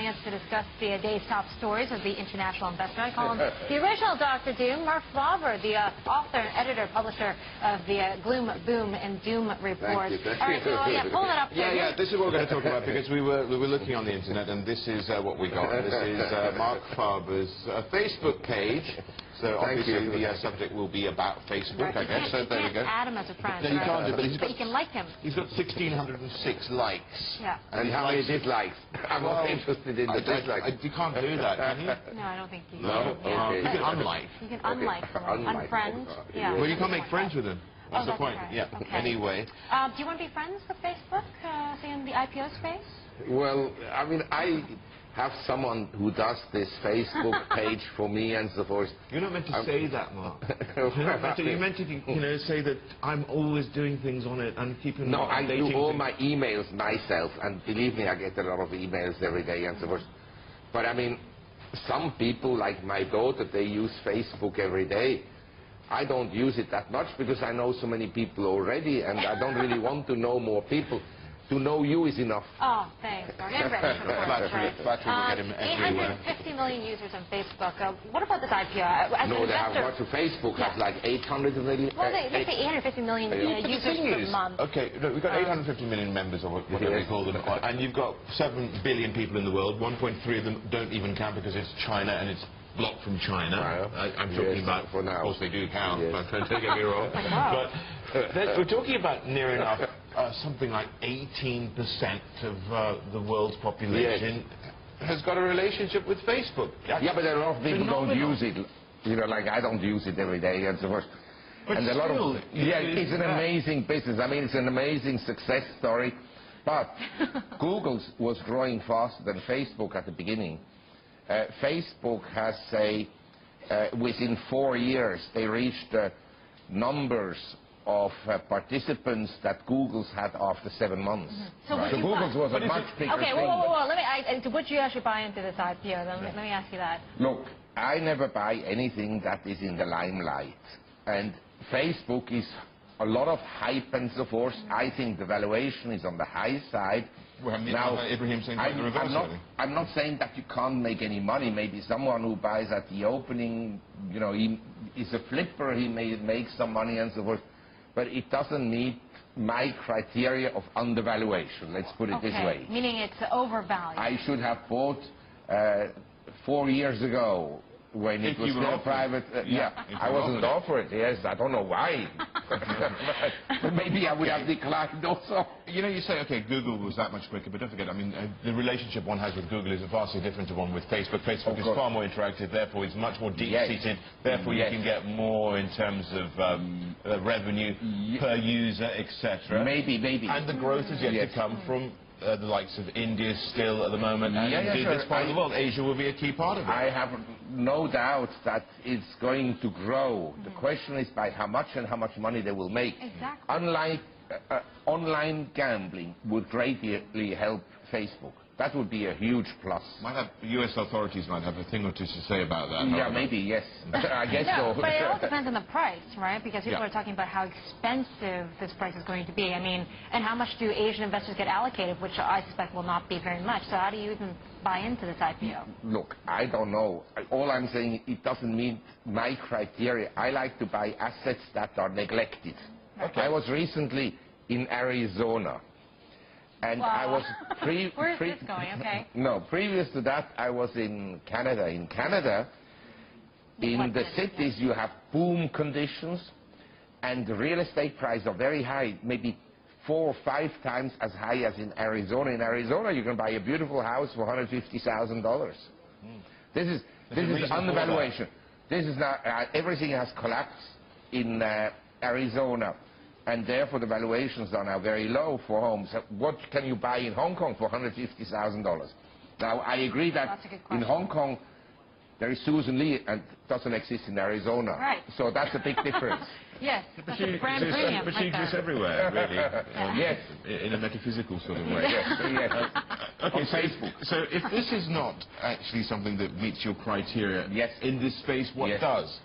joining us to discuss the day's top stories of the international investor. I call him the original Dr. Doom, Marc Faber, the author and editor, publisher of the Gloom, Boom, and Doom report. Thank you. All right, so pull that up. Yeah, this is what we're going to talk about, because we were looking on the internet, and this is what we got. This is Marc Faber's Facebook page. So obviously the subject will be about Facebook, I guess. So there we go. You can't add him as a friend. No, you can't do, but you can like him. He's got 1,606 likes. Yeah. And how many dislikes? I'm not interested in the dislikes. You can't do that, can you? No, I don't think you can. No? Yeah. You can unlike. You can unlike someone. Unfriend. Yeah. Well, you can't make friends with him. That's the point. Right. Yeah. Okay. Anyway. Do you want to be friends with Facebook, say in the IPO space? Well, I mean, I have someone who does this Facebook page for me and so forth. You're not meant to say that, Mark. You're meant to, say that I'm always doing things on it and keeping. No, I do all my emails myself, and believe me, I get a lot of emails every day and so forth. But I mean, some people, like my daughter, they use Facebook every day. I don't use it that much because I know so many people already, and I don't really want to know more people. To know you is enough. Oh, thanks, Mark. And British, of course, right? Flattery will get him everywhere. 850 million users on Facebook. What about this IPO? No, they have much. Facebook has like 800 million. Well, they say 850 million users per month. Okay, look, we've got 850 million members, or whatever you call them, and you've got 7 billion people in the world. 1.3 of them don't even count because it's China and it's blocked from China. I'm talking about, for now. Of course they do count, but don't get me wrong. But we're talking about near enough something like 18% of the world's population has got a relationship with Facebook. Yeah, but a lot of people don't use it. You know, like I don't use it every day and so forth. But and still, a lot of, it's an amazing business. I mean, it's an amazing success story. But Google was growing faster than Facebook at the beginning. Facebook has, within 4 years, they reached numbers of participants that Google's had after 7 months. So Google's was a much bigger thing. Okay, whoa. Would you actually buy into this IPO? Let me ask you that. Look, I never buy anything that is in the limelight. And Facebook is a lot of hype and so forth. I think the valuation is on the high side. Well, now, I'm not saying that you can't make any money. Maybe someone who buys at the opening, he is a flipper, he may make some money and so forth. But it doesn't meet my criteria of undervaluation. Let's put it this way. Meaning it's overvalued. I should have bought 4 years ago when it was still private. I wasn't offered. Yes, I don't know why. But maybe I would have declined also. You say, okay, Google was that much quicker, but don't forget, I mean, the relationship one has with Google is vastly different to one with Facebook. Facebook is far more interactive, therefore it's much more deep-seated, therefore you can get more in terms of revenue per user, etc. Maybe. And the growth is yet to come from the likes of India still at the moment, and this part of the world. Asia will be a key part of it. I have no doubt that it's going to grow. The question is by how much and how much money they will make. Exactly. Unlike online gambling would greatly help Facebook. That would be a huge plus. U.S. authorities might have a thing or two to say about that. Yeah, maybe, yes. I guess so. But it all depends on the price, right? Because people are talking about how expensive this price is going to be. I mean, and how much do Asian investors get allocated, which I suspect will not be very much. So how do you even buy into this IPO? Look, I don't know. All I'm saying, it doesn't meet my criteria. I like to buy assets that are neglected. Okay. I was recently in Arizona. And I was Where is this going? Okay. No, previous to that, I was in Canada. In Canada, in the cities, you have boom conditions, and the real estate prices are very high, maybe 4 or 5 times as high as in Arizona. In Arizona, you can buy a beautiful house for $150,000. This is undervaluation. This is not everything has collapsed in Arizona. And therefore the valuations are now very low for homes. What can you buy in Hong Kong for $150,000? Now, I agree that in Hong Kong there is Susan Lee and doesn't exist in Arizona. Right. So that's a big difference. Yes, but she exists everywhere, really. Yes. In a metaphysical sort of way. Yes. Okay, so if this is not actually something that meets your criteria in this space, what does?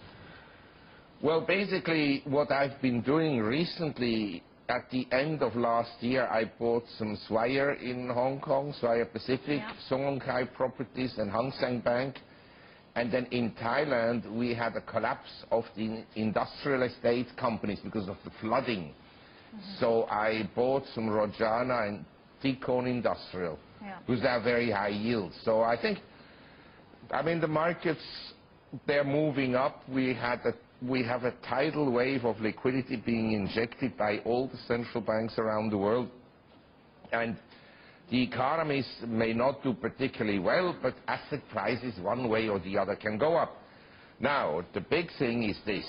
Well, basically, what I've been doing recently at the end of last year, I bought some Swire in Hong Kong, Swire Pacific, Songkai Properties, and Hang Seng Bank. And then in Thailand, we had a collapse of the industrial estate companies because of the flooding. So I bought some Rojana and Ticon Industrial, because they have very high yields. So I think, I mean, the markets, they're moving up. We have a tidal wave of liquidity being injected by all the central banks around the world. And the economies may not do particularly well, but asset prices one way or the other can go up. Now, the big thing is this.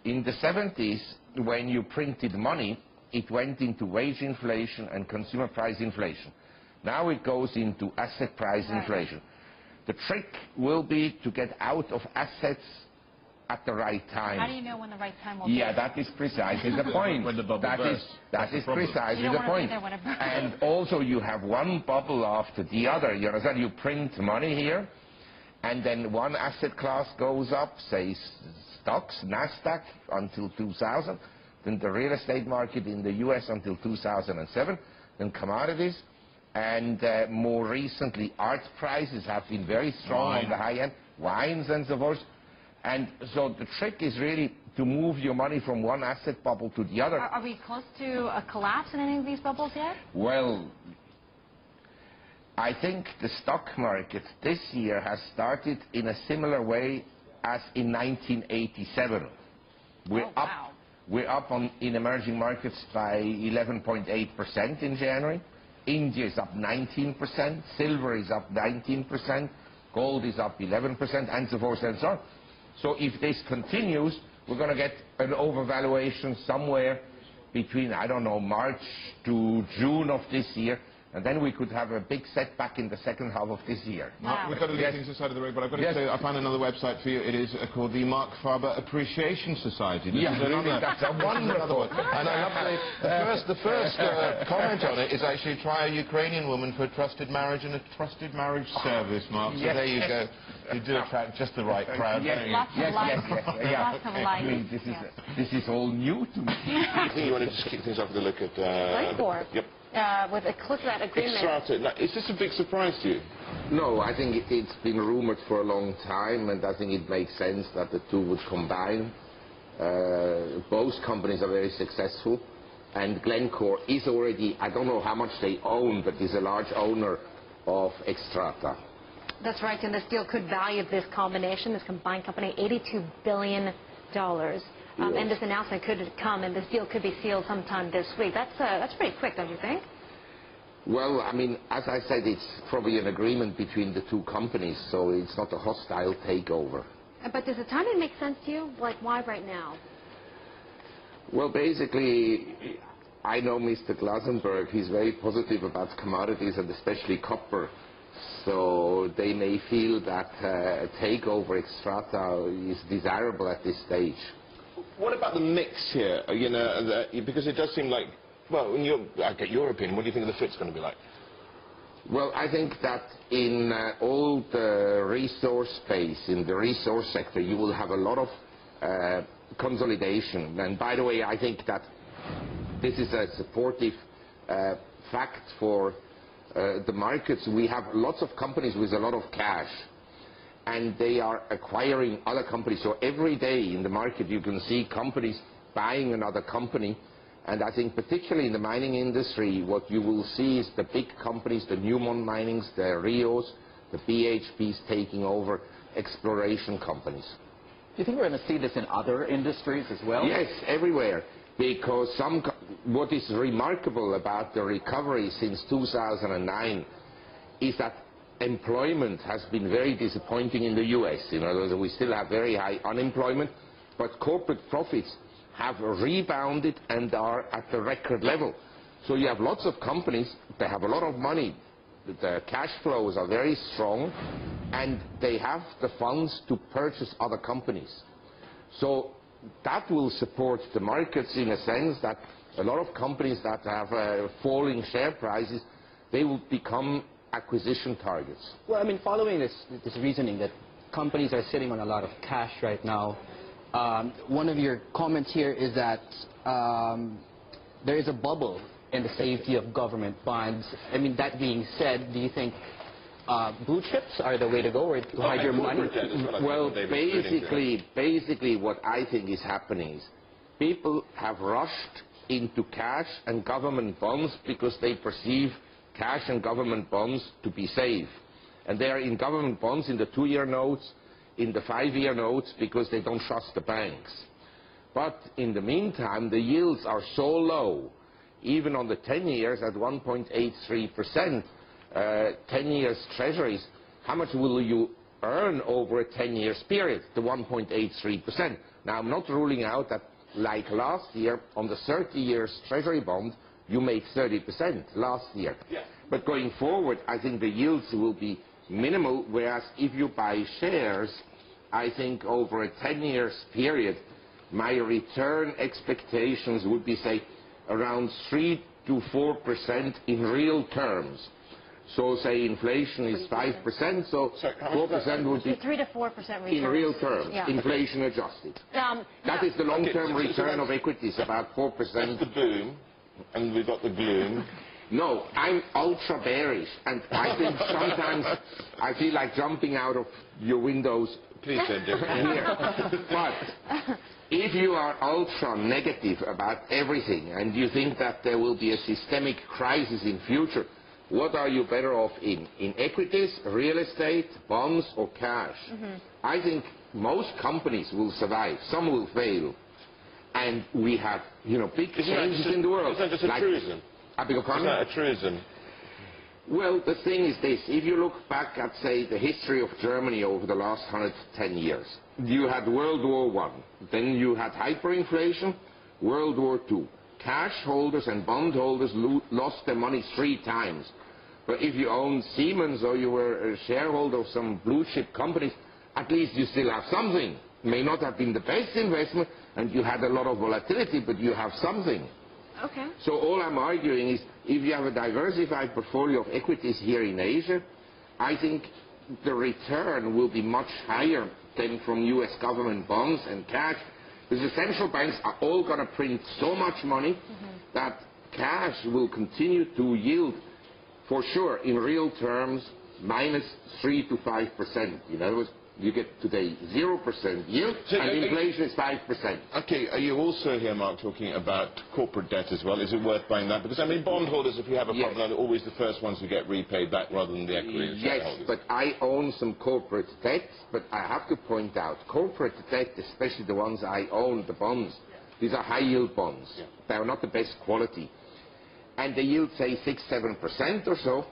In the 70s, when you printed money, it went into wage inflation and consumer price inflation. Now it goes into asset price inflation. The trick will be to get out of assets at the right time. How do you know when the right time will be? Yeah, that is precisely the point. When the bubble bursts. That is precisely the point. And also you have one bubble after the other. You understand? You print money here, and then one asset class goes up, say stocks, NASDAQ, until 2000, then the real estate market in the US until 2007, then commodities, and more recently art prices have been very strong on the high end, wines and so forth. And so the trick is really to move your money from one asset bubble to the other. Are we close to a collapse in any of these bubbles yet? Well, I think the stock market this year has started in a similar way as in 1987. We're up in emerging markets by 11.8% in January. India is up 19%, silver is up 19%, gold is up 11%, and so forth and so on. So if this continues, we're going to get an overvaluation somewhere between, I don't know, March to June of this year, and then we could have a big setback in the second half of this year. Wow. We've got to leave things aside of the break, but I've got to say, I found another website for you. It is called the Marc Faber Appreciation Society. This is really, that's a wonderful. And I love the first comment on it is actually try a Ukrainian woman for a trusted marriage and a trusted marriage service, Mark. So there you go. You do attract just the right crowd. Lots of likes. Lots of likes. I mean, this is all new to me. I think you want to just kick things off with a look at... Glencore. Yep. With a close to that agreement. Now, is this a big surprise to you? No, I think it's been rumored for a long time, and I think it makes sense that the two would combine. Both companies are very successful, and Glencore is already, I don't know how much they own, but is a large owner of Xstrata. That's right, and this deal could value this combination, this combined company, $82 billion. And this announcement could come, and this deal could be sealed sometime this week. That's pretty quick, don't you think? Well, I mean, as I said, it's probably an agreement between the two companies, so it's not a hostile takeover. But does the timing make sense to you? Like, why right now? Well, basically, I know Mr. Glasenberg. He's very positive about commodities, and especially copper. So they may feel that a takeover Xstrata is desirable at this stage. What about the mix here? You know, because it does seem like, well, I get your opinion. What do you think the fit's going to be like? Well, I think that in all the resource space, in the resource sector, you will have a lot of consolidation. And by the way, I think that this is a supportive fact for the markets. We have lots of companies with a lot of cash, and they are acquiring other companies. So every day in the market you can see companies buying another company. And I think particularly in the mining industry, what you will see is the big companies, the Newmont Minings, the Rios, the BHPs taking over exploration companies. Do you think we're going to see this in other industries as well? Yes, everywhere. Because what is remarkable about the recovery since 2009 is that employment has been very disappointing in the US. You know, we still have very high unemployment, but corporate profits have rebounded and are at the record level. So you have lots of companies, they have a lot of money, the cash flows are very strong, and they have the funds to purchase other companies. So that will support the markets in a sense that a lot of companies that have falling share prices, they will become acquisition targets. Well, I mean, following this reasoning that companies are sitting on a lot of cash right now, one of your comments here is that there is a bubble in the safety of government bonds. I mean, that being said, do you think blue chips are the way to go, or to hide your money? Well, basically what I think is happening is people have rushed into cash and government bonds because they perceive cash and government bonds to be safe. And they are in government bonds in the 2-year notes, in the 5-year notes, because they don't trust the banks. But in the meantime, the yields are so low, even on the 10 years at 1.83%, 10 years treasuries, how much will you earn over a 10 years period? The 1.83%. Now, I'm not ruling out that, like last year, on the 30 years treasury bond, you make 30% last year. Yeah. But going forward, I think the yields will be minimal, whereas if you buy shares, I think over a 10 years period, my return expectations would be, say, around 3 to 4% in real terms. So, say, inflation is 5%, so 4% would be 3 to 4% return in real terms, yeah. Inflation adjusted. That is the long-term return of equities, about 4%. That's the boom, and we've got the gloom. No, I'm ultra bearish, and I think sometimes I feel like jumping out of your windows. Please don't do it. Here. But if you are ultra negative about everything and you think that there will be a systemic crisis in future, what are you better off in? In equities, real estate, bonds, or cash? I think most companies will survive. Some will fail. And we have, big changes in the world. Is that just a truism? I beg your pardon? Is that a truism? Well, the thing is this. If you look back at, say, the history of Germany over the last 110 years, you had World War I. Then you had hyperinflation, World War II. Cash holders and bond holders lost their money 3 times. But if you owned Siemens or you were a shareholder of some blue chip companies, at least you still have something. May not have been the best investment, and you had a lot of volatility, but you have something. Okay. So all I'm arguing is, if you have a diversified portfolio of equities here in Asia, I think the return will be much higher than from U.S. government bonds and cash, because the central banks are all going to print so much money that cash will continue to yield, for sure, in real terms, minus 3 to 5%. In other words, you get today 0% yield, and inflation is 5%. Okay, are you also here, Mark, talking about corporate debt as well? Is it worth buying that? Because, I mean, bondholders, if you have a problem, are always the first ones who get repaid back rather than the equity shareholders. Yes, but I own some corporate debt, but I have to point out, corporate debt, especially the ones I own, the bonds, these are high-yield bonds. Yeah. They are not the best quality. And they yield, say, 6-7% or so.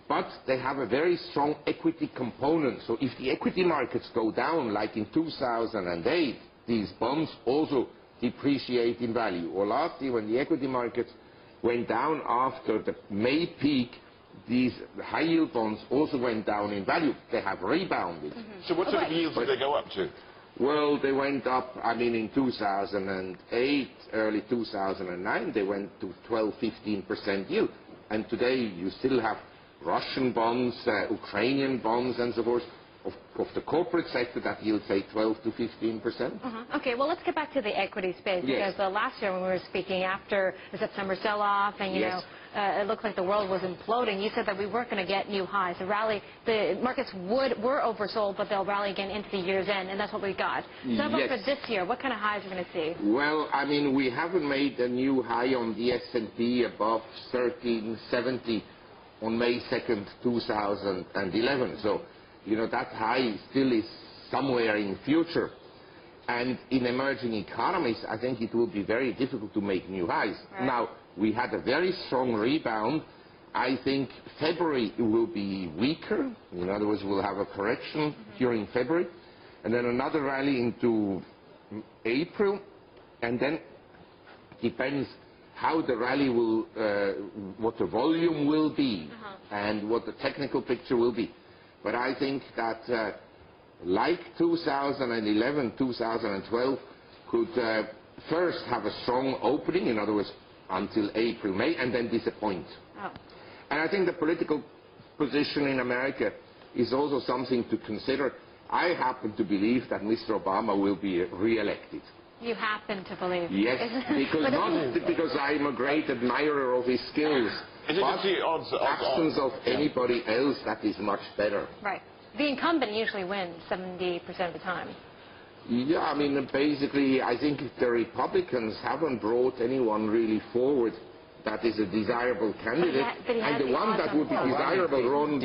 But they have a very strong equity component. So if the equity markets go down, like in 2008, these bonds also depreciate in value. Or last year, when the equity markets went down after the May peak, these high-yield bonds also went down in value. They have rebounded. So what sort of yields did they go up to? Well, they went up, I mean, in 2008, early 2009, they went to 12-15% yield. And today, you still have Russian bonds, Ukrainian bonds, and so forth, of the corporate sector that yield, say, 12 to 15%. Okay, well, let's get back to the equity space, because last year when we were speaking after the September sell-off and, you know, it looked like the world was imploding, you said that we weren't going to get new highs. The markets were oversold, but they'll rally again into the year's end, and that's what we got. So how about for this year? What kind of highs are we going to see? Well, I mean, we haven't made a new high on the S&P above 1370 on May 2nd, 2011. So, you know, that high still is somewhere in future. And in emerging economies, I think it will be very difficult to make new highs. Right. Now, we had a very strong rebound. I think February will be weaker. In other words, we'll have a correction during February. And then another rally into April. And then depends how the rally will, what the volume will be, and what the technical picture will be. But I think that, like 2011, 2012, could first have a strong opening, in other words, until April, May, and then disappoint. And I think the political position in America is also something to consider. I happen to believe that Mr. Obama will be re-elected. You happen to believe. Yes, because not because I'm a great admirer of his skills, but absence of anybody else, that is much better. Right. The incumbent usually wins 70% of the time. Yeah, I mean, basically, I think if the Republicans haven't brought anyone really forward that is a desirable candidate, and the one that would be desirable, Ron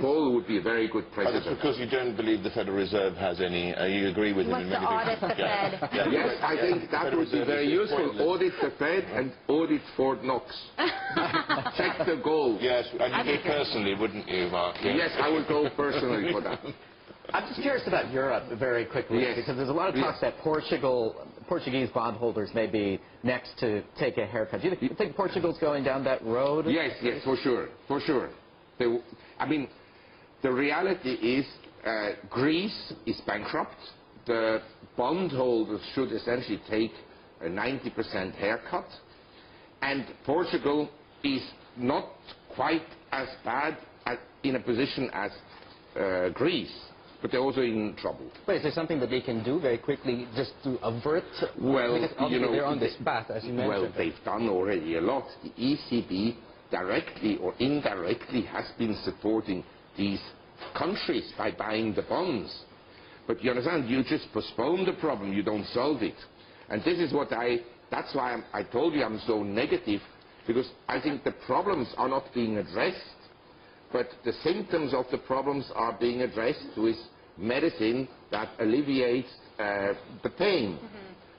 Paul would be a very good president. That's because you don't believe the Federal Reserve has any, you agree with him in many audit the Fed? Yes, I think that would be very useful. Audit the Fed and audit Fort Knox. Check the gold. Yes, and you personally, wouldn't you, Mark? Yes, I would go personally for that. I'm just curious about Europe very quickly, because there's a lot of talks that Portuguese bondholders may be next to take a haircut. Do you think Portugal's going down that road? Yes, for sure, for sure. I mean, the reality is Greece is bankrupt. The bondholders should essentially take a 90% haircut, and Portugal is not quite as bad in a position as Greece. But they're also in trouble. But is there something that they can do very quickly just to avert? Well, because they're on this path, as you mentioned. Well, they've done already a lot. The ECB, directly or indirectly, has been supporting these countries by buying the bonds. But you understand, you just postpone the problem, you don't solve it. And this is what that's why I told you I'm so negative, because I think the problems are not being addressed. But the symptoms of the problems are being addressed with medicine that alleviates the pain.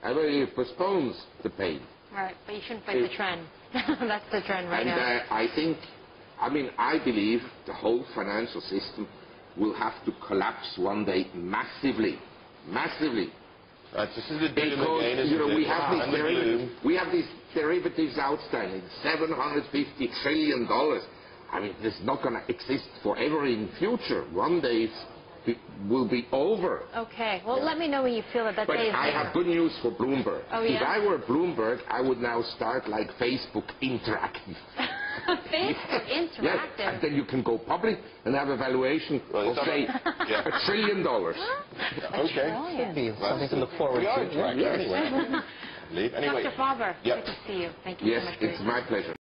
And really postpones the pain. Right, but you shouldn't fight the trend. That's the trend right now. And I believe the whole financial system will have to collapse one day massively. Massively. This is the Because, we have these derivatives outstanding, $750 trillion. I mean, this is not going to exist forever in future. One day it will be over. Okay. Well, let me know when you feel that day is there. But I have good news for Bloomberg. Oh, yeah? If I were Bloomberg, I would now start like Facebook Interactive. Facebook Interactive? Yes, and then you can go public and have a valuation of, say, $1 trillion. Okay. Should be something to look forward to. Anyway. Dr. Faber, good to see you. Thank you so much for your time. Yes, it's my pleasure.